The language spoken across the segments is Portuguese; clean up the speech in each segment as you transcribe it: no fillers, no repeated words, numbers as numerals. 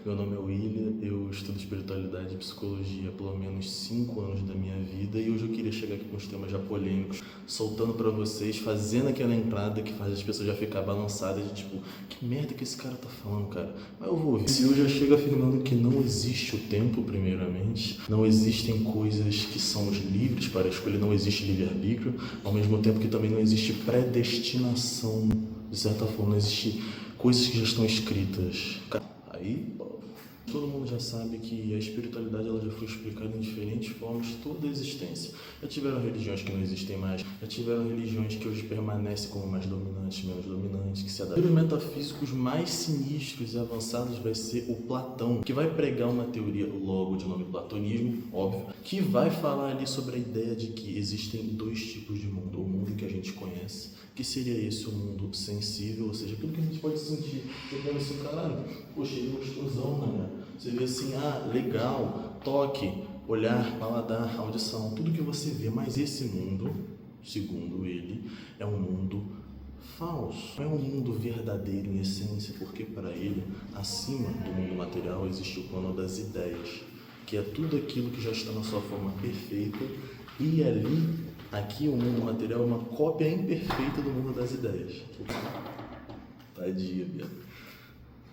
Meu nome é William, eu estudo espiritualidade e psicologia há pelo menos 5 anos da minha vida e hoje eu queria chegar aqui com os temas já polêmicos, soltando pra vocês, fazendo aquela entrada que faz as pessoas já ficar balançadas de tipo, que merda que esse cara tá falando, cara? Mas eu vou ouvir. Se eu já chego afirmando que não existe o tempo, primeiramente, não existem coisas que somos livres para escolher, não existe livre-arbítrio, ao mesmo tempo que também não existe predestinação, de certa forma, não existe coisas que já estão escritas. Aí, todo mundo já sabe que a espiritualidade ela já foi explicada em diferentes formas toda a existência. Já tiveram religiões que não existem mais, já tiveram religiões que hoje permanecem como mais dominantes, menos dominantes, que se adaptam. Os metafísicos mais sinistros e avançados vai ser o Platão, que vai pregar uma teoria logo de nome platonismo, óbvio, que vai falar ali sobre a ideia de que existem 2 tipos de mundo. O mundo que a gente conhece, que seria esse o mundo sensível, ou seja, aquilo que a gente pode sentir. Você pensa assim, caralho, poxa, ele é gostosão, né? Você vê assim, legal, toque, olhar, paladar, audição, tudo que você vê, mas esse mundo, segundo ele, é um mundo falso. Não é um mundo verdadeiro em essência, porque para ele, acima do mundo material, existe o plano das ideias, que é tudo aquilo que já está na sua forma perfeita, e ali, aqui o mundo material é uma cópia imperfeita do mundo das ideias. Tadinha, Bia.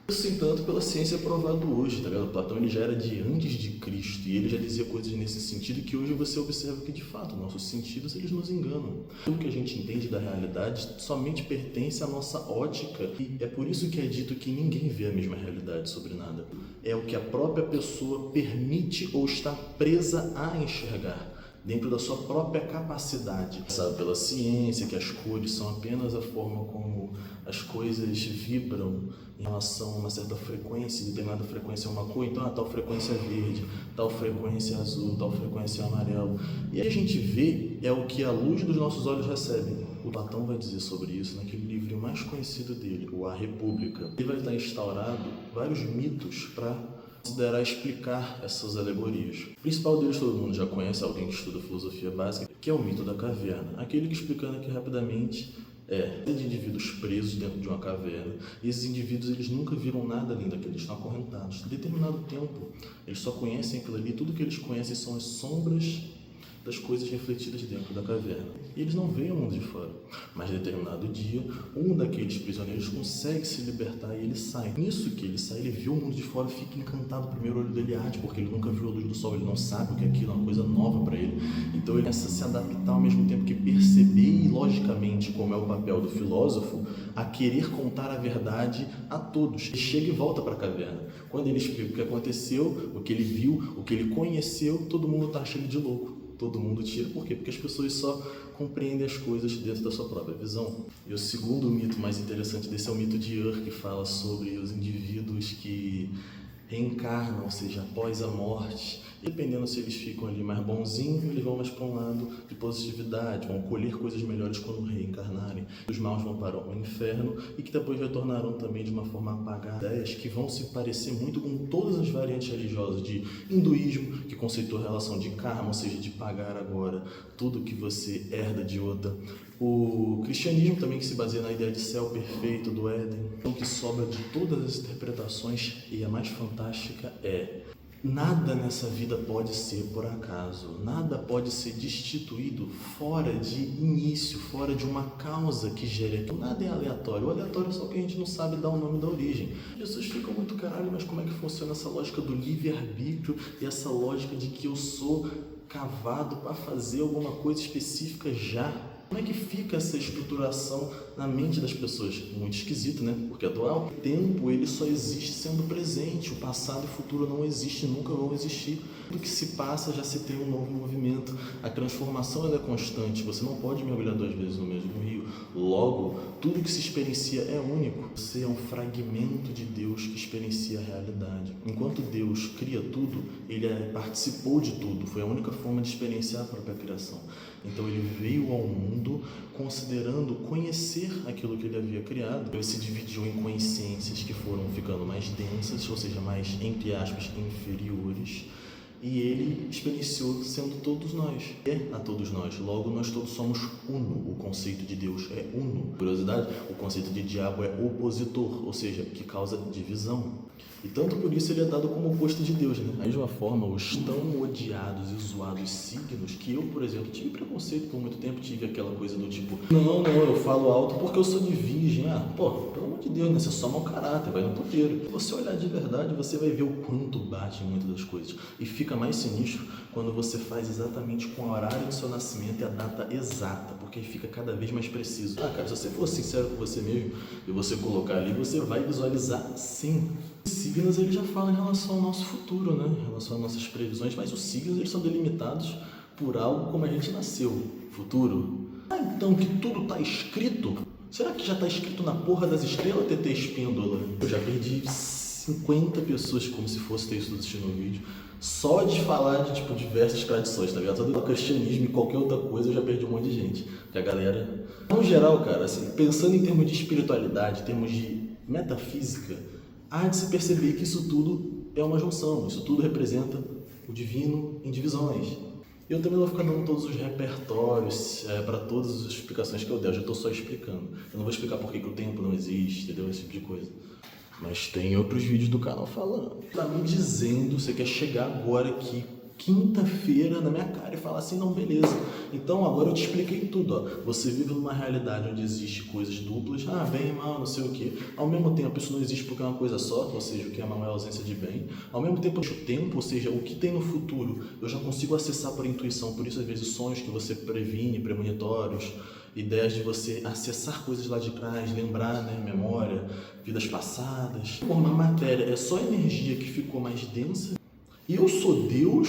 Isso, entanto, pela ciência é provado hoje, tá ligado? Platão ele já era de antes de Cristo e ele já dizia coisas nesse sentido que hoje você observa que, de fato, nossos sentidos eles nos enganam. Tudo que a gente entende da realidade somente pertence à nossa ótica e é por isso que é dito que ninguém vê a mesma realidade sobre nada. É o que a própria pessoa permite ou está presa a enxergar dentro da sua própria capacidade. Sabe pela ciência que as cores são apenas a forma como as coisas vibram em relação a uma certa frequência, determinada frequência é uma cor, então tal frequência é verde, tal frequência é azul, tal frequência é amarelo. E a gente vê é o que a luz dos nossos olhos recebe. O Platão vai dizer sobre isso naquele livro mais conhecido dele, o A República. Ele vai estar instaurado vários mitos para considerar explicar essas alegorias. O principal deles todo mundo já conhece, alguém que estuda filosofia básica, que é o mito da caverna. Aquele que, explicando aqui rapidamente, de indivíduos presos dentro de uma caverna, e esses indivíduos eles nunca viram nada além daquilo, eles estão acorrentados. Em determinado tempo, eles só conhecem aquilo ali, tudo que eles conhecem são as sombras das coisas refletidas dentro da caverna. E eles não veem o mundo de fora. Mas, em determinado dia, um daqueles prisioneiros consegue se libertar e ele sai. Nisso que ele sai, ele vê o mundo de fora e fica encantado. O primeiro olho dele arde, porque ele nunca viu a luz do sol, ele não sabe o que é aquilo, é uma coisa nova para ele. Então ele começa a se adaptar ao mesmo tempo que perceber, e logicamente, como é o papel do filósofo, a querer contar a verdade a todos. Ele chega e volta para a caverna. Quando ele explica o que aconteceu, o que ele viu, o que ele conheceu, todo mundo está achando de louco. Todo mundo tira. Por quê? Porque as pessoas só compreendem as coisas dentro da sua própria visão. E o segundo mito mais interessante desse é o mito de Ur, que fala sobre os indivíduos que reencarnam, ou seja, após a morte. E dependendo se eles ficam ali mais bonzinhos, eles vão mais para um lado de positividade, vão colher coisas melhores quando reencarnarem. Os maus vão para o inferno e que depois retornarão também de uma forma apagada. Ideias que vão se parecer muito com todas as variantes religiosas de hinduísmo, que conceitua a relação de karma, ou seja, de pagar agora tudo que você herda de outra. O cristianismo também, que se baseia na ideia de céu perfeito do Éden. Então, o que sobra de todas as interpretações, e a mais fantástica é: nada nessa vida pode ser por acaso, nada pode ser destituído fora de início, fora de uma causa que gere aquilo. Nada é aleatório, o aleatório é só que a gente não sabe dar o nome da origem. As pessoas ficam muito caralho, mas como é que funciona essa lógica do livre-arbítrio e essa lógica de que eu sou cavado para fazer alguma coisa específica já? Como é que fica essa estruturação na mente das pessoas? Muito esquisito, né? Porque atual o tempo ele só existe sendo presente, o passado e o futuro não existe, nunca vão existir. Tudo que se passa já se tem um novo movimento. A transformação ela é constante, você não pode mergulhar 2 vezes no mesmo rio. Logo, tudo que se experiencia é único. Você é um fragmento de Deus que experiencia a realidade. Enquanto Deus cria tudo, ele participou de tudo, foi a única forma de experienciar a própria criação. Então ele veio ao mundo considerando conhecer aquilo que ele havia criado. Ele se dividiu em consciências que foram ficando mais densas, ou seja, mais, entre aspas, inferiores. e ele experienciou sendo todos nós, é a todos nós. Logo, nós todos somos uno. O conceito de Deus é uno. Curiosidade, o conceito de diabo é opositor, ou seja, que causa divisão. E tanto por isso ele é dado como oposto de Deus, né? Da mesma forma, os tão odiados e zoados signos, que eu, por exemplo, tive preconceito por muito tempo, tive aquela coisa do tipo, não, eu falo alto porque eu sou de virgem. Pelo amor de Deus, né? Você é só mau caráter, vai no puteiro. Se você olhar de verdade, você vai ver o quanto bate em muitas das coisas. E fica mais sinistro quando você faz exatamente com o horário do seu nascimento e a data exata, porque aí fica cada vez mais preciso. Cara, se você for sincero com você mesmo e você colocar ali, você vai visualizar sim. Os signos ele já fala em relação ao nosso futuro, né? Em relação às nossas previsões, mas os signos eles são delimitados por algo como a gente nasceu, futuro. Então que tudo está escrito? Será que já está escrito na porra das estrelas, TT Espíndola? Eu já perdi 50 pessoas como se fosse ter isso assistindo o vídeo, só de falar de tipo diversas tradições, tá ligado? Só do cristianismo e qualquer outra coisa eu já perdi um monte de gente. Porque a galera, no geral, cara, assim, pensando em termos de espiritualidade, em termos de metafísica, há de se perceber que isso tudo é uma junção, isso tudo representa o divino em divisões. Eu também não vou ficar dando todos os repertórios para todas as explicações que eu der, eu já estou só explicando. Eu não vou explicar por que o tempo não existe, entendeu? Esse tipo de coisa. Mas tem outros vídeos do canal falando. Tá me dizendo, você quer chegar agora aqui, quinta-feira, na minha cara e falar assim, não, beleza. Então agora eu te expliquei tudo, ó. Você vive numa realidade onde existe coisas duplas, bem e mal, não sei o que. Ao mesmo tempo isso não existe porque é uma coisa só, ou seja, o que é mal é a ausência de bem. Ao mesmo tempo, o tempo, ou seja, o que tem no futuro, eu já consigo acessar por intuição, por isso às vezes sonhos que você previne, premonitórios, ideias de você acessar coisas lá de trás, lembrar, né, memória, vidas passadas. Formar matéria é só energia que ficou mais densa. E eu sou Deus,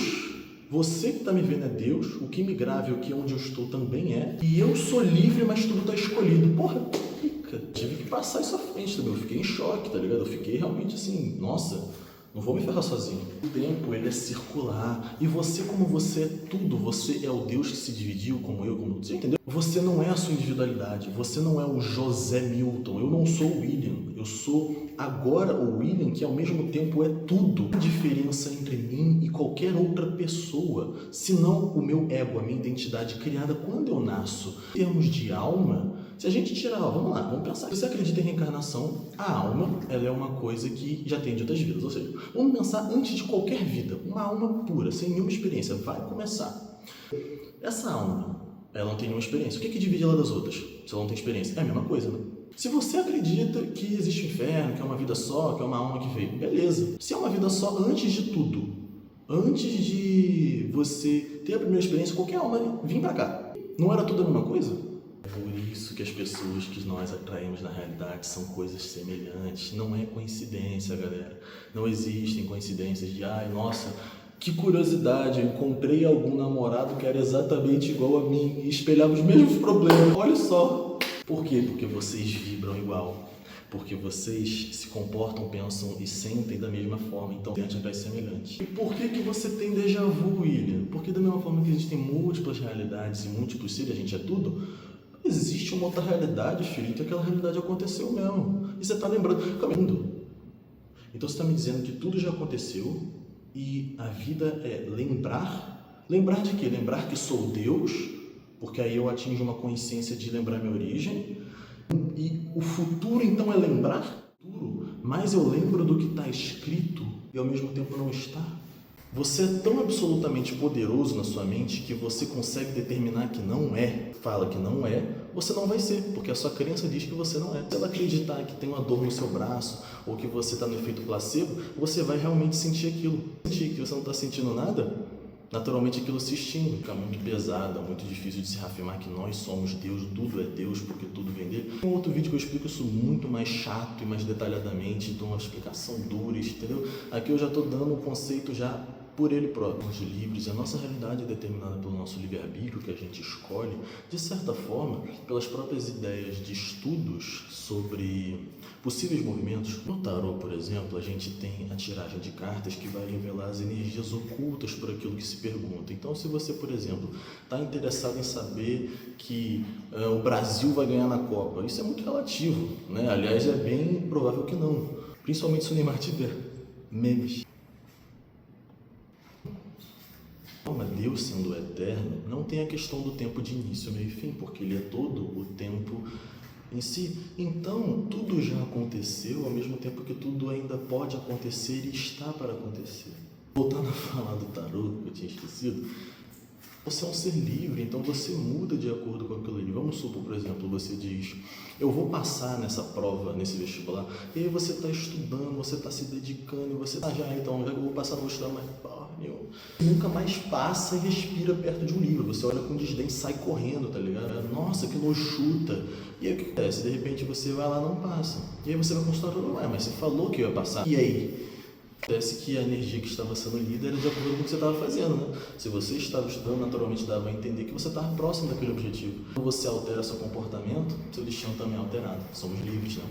você que está me vendo é Deus, o que me grave, o que onde eu estou também é. E eu sou livre, mas tudo está escolhido. Porra, pica. Tive que passar isso à frente também. Eu fiquei em choque, tá ligado? Eu fiquei realmente assim, nossa, não vou me ferrar sozinho. O tempo, ele é circular. E você, como você é tudo, você é o Deus que se dividiu, como eu, como você, entendeu? Você não é a sua individualidade, você não é o José Milton, eu não sou o William, eu sou agora o William, que ao mesmo tempo é tudo. A diferença entre mim e qualquer outra pessoa, senão o meu ego, a minha identidade criada quando eu nasço. Em termos de alma, se a gente tirar, vamos lá, vamos pensar. Se você acredita em reencarnação, a alma, ela é uma coisa que já tem de outras vidas, ou seja, vamos pensar antes de qualquer vida, uma alma pura, sem nenhuma experiência, vai começar. Essa alma, ela não tem nenhuma experiência. O que divide ela das outras? Se ela não tem experiência, é a mesma coisa, né? Se você acredita que existe o inferno, que é uma vida só, que é uma alma que veio, beleza. Se é uma vida só, antes de tudo, antes de você ter a primeira experiência, qualquer alma vir pra cá, não era tudo a mesma coisa? É por isso que as pessoas que nós atraímos na realidade são coisas semelhantes. Não é coincidência, galera. Não existem coincidências de, nossa, que curiosidade, eu encontrei algum namorado que era exatamente igual a mim e espelhava os mesmos problemas. Olha só. Por quê? Porque vocês vibram igual. Porque vocês se comportam, pensam e sentem da mesma forma. Então, tem atividades semelhantes. E por que você tem déjà vu, William? Porque da mesma forma que existem múltiplas realidades e múltiplos seres, a gente é tudo, existe uma outra realidade, filho, então aquela realidade aconteceu mesmo. E você está lembrando, caminhando. Então você está me dizendo que tudo já aconteceu e a vida é lembrar? Lembrar de quê? Lembrar que sou Deus, porque aí eu atinjo uma consciência de lembrar minha origem. E o futuro então é lembrar? Mas eu lembro do que está escrito e ao mesmo tempo não está. Você é tão absolutamente poderoso na sua mente que você consegue determinar que não é. Fala que não é, você não vai ser, porque a sua crença diz que você não é. Se ela acreditar que tem uma dor no seu braço ou que você está no efeito placebo, você vai realmente sentir aquilo. Sentir que você não está sentindo nada, naturalmente aquilo se extingue. Fica muito pesado, muito difícil de se reafirmar que nós somos Deus, tudo é Deus, porque tudo vem dele. Tem um outro vídeo que eu explico isso muito mais chato e mais detalhadamente, dou uma explicação dura, entendeu? Aqui eu já estou dando um conceito já por ele próprio. Somos livres, a nossa realidade é determinada pelo nosso livre-arbítrio, que a gente escolhe, de certa forma, pelas próprias ideias de estudos sobre possíveis movimentos. No tarô, por exemplo, a gente tem a tiragem de cartas que vai revelar as energias ocultas por aquilo que se pergunta. Então, se você, por exemplo, está interessado em saber que o Brasil vai ganhar na Copa, isso é muito relativo, né? Aliás, é bem provável que não, principalmente se o Neymar tiver memes. Deus sendo eterno, não tem a questão do tempo de início, meio e fim, porque ele é todo o tempo em si. Então, tudo já aconteceu, ao mesmo tempo que tudo ainda pode acontecer e está para acontecer. Voltando a falar do tarô, que eu tinha esquecido, você é um ser livre, então você muda de acordo com aquilo ali. Vamos supor, por exemplo, você diz, eu vou passar nessa prova, nesse vestibular, e aí você está estudando, você está se dedicando, e você está então eu vou passar, não vou estudar mais porra nenhuma. Nunca mais passa e respira perto de um livro, você olha com desdém e sai correndo, tá ligado? Nossa, que nojuta. E aí o que acontece? De repente você vai lá e não passa. E aí você vai constatar, ué, mas você falou que eu ia passar. E aí? Parece que a energia que estava sendo lida era de acordo com o que você estava fazendo, né? Se você estava estudando, naturalmente dava a entender que você estava próximo daquele objetivo. Quando você altera seu comportamento, seu destino também é alterado. Somos livres, né?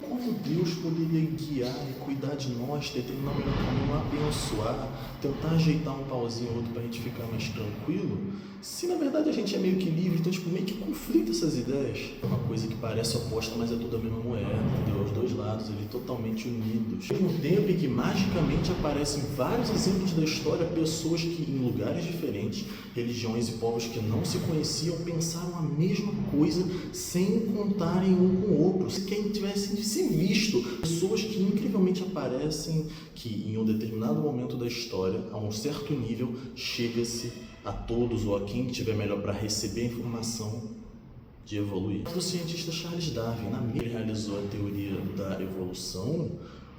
Como Deus poderia guiar e cuidar de nós, determinar o melhor caminho, abençoar, tentar ajeitar um pauzinho ou outro para a gente ficar mais tranquilo, se na verdade a gente é meio que livre, então tipo, meio que conflita essas ideias. É uma coisa que parece oposta, mas é tudo a mesma moeda, entendeu? Os dois lados ali totalmente unidos. Ao mesmo tempo em que magicamente aparecem vários exemplos da história, pessoas que em lugares diferentes, religiões e povos que não se conheciam, pensaram a mesma coisa sem contarem um com o outro, se quem tivesse se visto. Pessoas que incrivelmente aparecem que em um determinado momento da história, a um certo nível, chega-se a todos ou a quem estiver melhor para receber a informação de evoluir. O cientista Charles Darwin, ele realizou a teoria da evolução.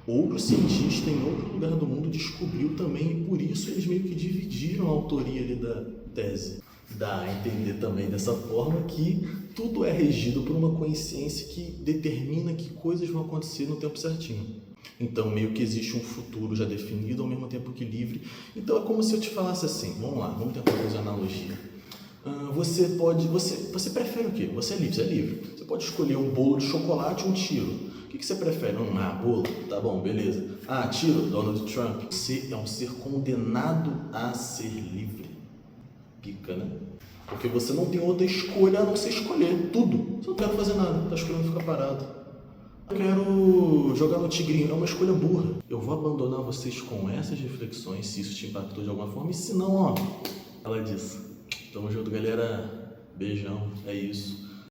Outro cientista em outro lugar do mundo descobriu também, e por isso eles meio que dividiram a autoria ali da tese. Dá a entender também dessa forma que tudo é regido por uma consciência que determina que coisas vão acontecer no tempo certinho. Então, meio que existe um futuro já definido, ao mesmo tempo que livre. Então, é como se eu te falasse assim, vamos lá, vamos tentar fazer uma analogia. Você prefere o quê? Você é livre. Você pode escolher um bolo de chocolate ou um tiro. O que você prefere? Bolo? Tá bom, beleza. Tiro, Donald Trump. Você é um ser condenado a ser livre. Pica, né? Porque você não tem outra escolha a não ser escolher tudo. Você não quer fazer nada, tá escolhendo ficar parado. Eu quero jogar no tigrinho, é uma escolha burra. Eu vou abandonar vocês com essas reflexões, se isso te impactou de alguma forma, e se não, fala disso. Tamo junto, galera. Beijão, é isso.